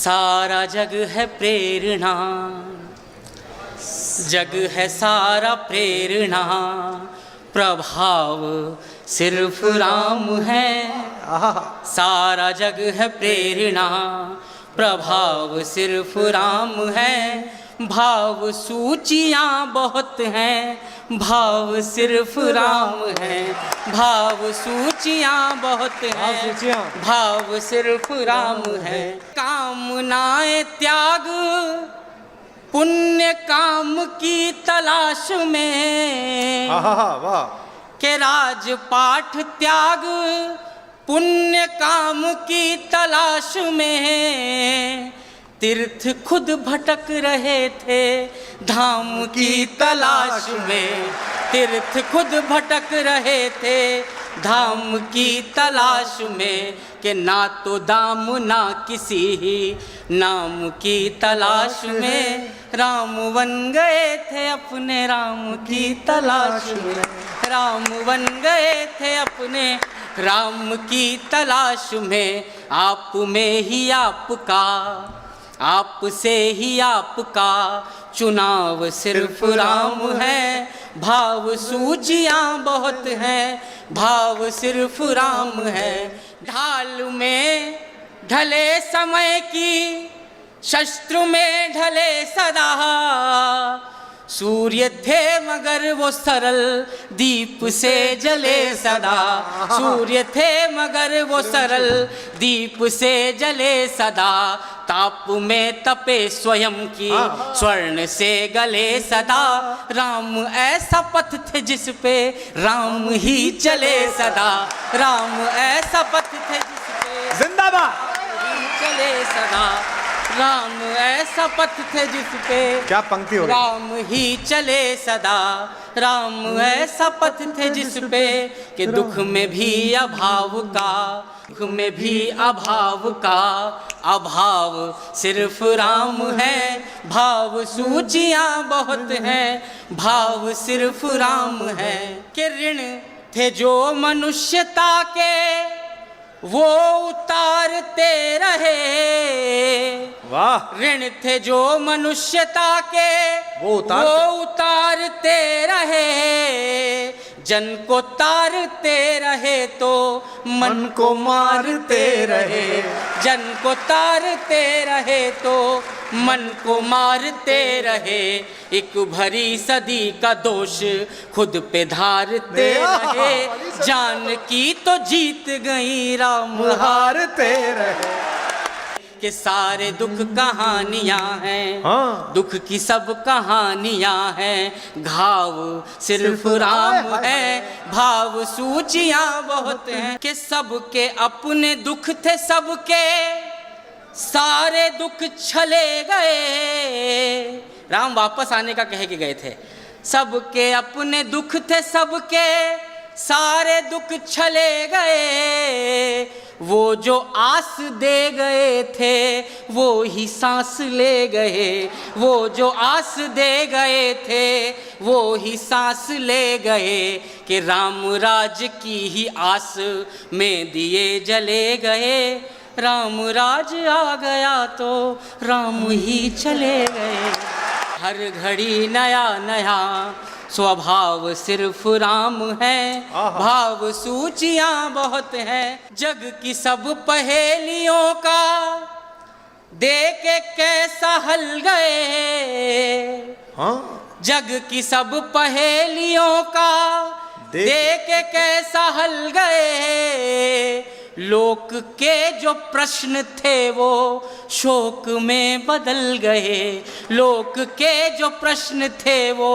सारा जग है प्रेरणा, जग है सारा प्रेरणा, प्रभाव सिर्फ राम है। सारा जग है प्रेरणा, प्रभाव सिर्फ राम है। भाव सूचियाँ बहुत हैं, भाव सिर्फ राम है। भाव सूचियाँ बहुत हैं, भाव सिर्फ राम है। कामनाएं त्याग पुण्य काम की तलाश में, वाह। के राजपाठ त्याग पुण्य काम की तलाश में, तीर्थ खुद भटक रहे थे धाम की तलाश में। तीर्थ खुद भटक रहे थे धाम की तलाश में, कि ना तो दाम ना किसी ही नाम की तलाश में। राम बन गए थे अपने राम की तलाश में, राम बन गए थे अपने राम की तलाश में। आप में ही आपका, आप से ही आपका चुनाव सिर्फ राम है। भाव सूचियाँ बहुत हैं, भाव सिर्फ राम है। ढाल में ढले समय की, शस्त्र में ढले सदा, सूर्य थे मगर वो सरल दीप से जले सदा। सूर्य थे मगर वो सरल दीप से जले सदा। ताप में तपे स्वयं की, स्वर्ण से गले सदा। राम ऐसा पथ थे जिस पे राम ही चले सदा। राम ऐसा पथ थे जिस पे जिंदाबाद चले सदा। राम ऐसा पथ थे जिस पे क्या पंक्ति हो गई? राम ही चले सदा। राम ऐसा पथ थे जिस पे कि दुख में भी अभाव का, दुख में भी अभाव का अभाव सिर्फ राम है। भाव सूचियाँ बहुत हैं, भाव सिर्फ राम है। कि ऋण थे जो मनुष्यता के वो उतारते रहे। वाह। ऋण थे जो मनुष्यता के वो उतारते रहे। जन को तारते रहे तो मन को मारते रहे। जन को तारते रहे तो मन को मारते रहे। एक भरी सदी का दोष खुद पे धारते रहे। जान की तो जीत गई राम हारते रहे। कि सारे दुख कहानियाँ हैं, दुख की सब कहानियाँ हैं। घाव सिर्फ राम है, भाव सूचियाँ बहुत हैं। कि सबके अपने दुख थे, सबके सारे दुख छले गए। राम वापस आने का कह के गए थे। सबके अपने दुख थे, सबके सारे दुख छले गए। वो जो आस दे गए थे वो ही सांस ले गए। वो जो आस दे गए थे वो ही सांस ले गए। कि राम राज की ही आस में दिए जले गए। राम राज आ गया तो राम ही चले गए। हर घड़ी नया नया स्वभाव सिर्फ राम है। भाव सूचियाँ बहुत हैं। जग की सब पहेलियों का देख के कैसा हल गए। जग की सब पहेलियों का देख के कैसा हल गए। लोक के जो प्रश्न थे वो शोक में बदल गए। लोक के जो प्रश्न थे वो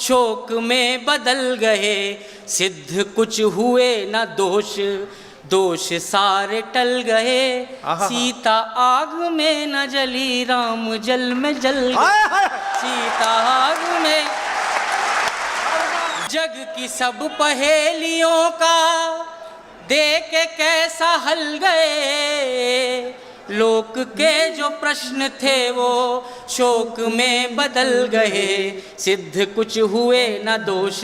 शोक में बदल गए। सिद्ध कुछ हुए न दोष, दोष सारे टल गए। सीता आग में न जली, राम जल में जल गए। सीता आग में। जग की सब पहेलियों का देख के कैसा हल गए। लोक के जो प्रश्न थे वो शोक में बदल गए। सिद्ध कुछ हुए न दोष,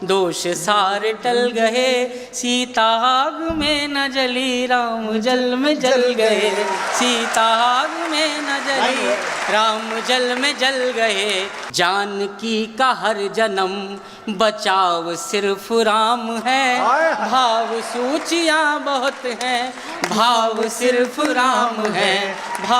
दोष सारे टल गए। सीता आग में न जली, राम जल में जल गए। सीता आग में जले राम जल में जल गए। जानकी का हर जन्म बचाव सिर्फ राम है। भाव सूचियाँ बहुत हैं, भाव सिर्फ राम है। भाव